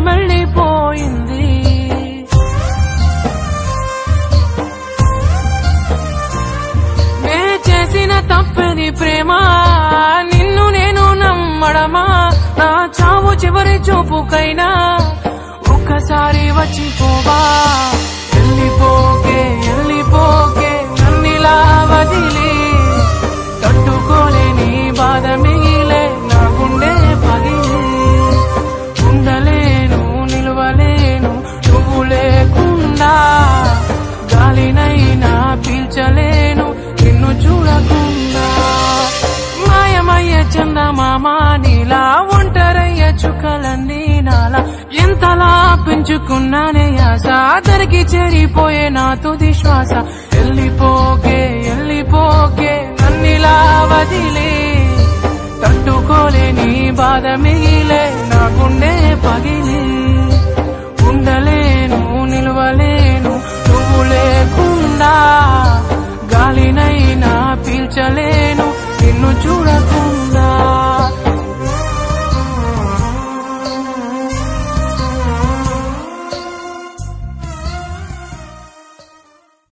మెళ్ళిపోయింది. నే చేసిన తప్పని ప్రేమ, నిన్ను నేను నమ్మడమా? నా చావు చివరి చూపుకైనా ఒక్కసారి వచ్చిపోవా. వెళ్ళిపోకే వెళ్ళిపోకే నన్నిలా వదిలి, తట్టుకోలేని బాధ మిగిలే నా గుండె పగిలి. ఉండలేను నిలవలేను నువ్వు లేకుండా, గాలినైనా పీల్చలేను నిన్ను చూడకుండా. మాయమయ్య చందమామ నీలా, ఒంటరయ్య చుక్కలన్నీ నాలా. ఎంతలా పెంచుకున్నానే ఆశ, దరికి చెడిపోయే నా తుది శ్వాస. వెళ్ళిపోకే వెళ్ళిపోకే నన్నిలా వదిలే, తట్టుకోలేని బాధ మిగిలే నా గుండె పగిలి.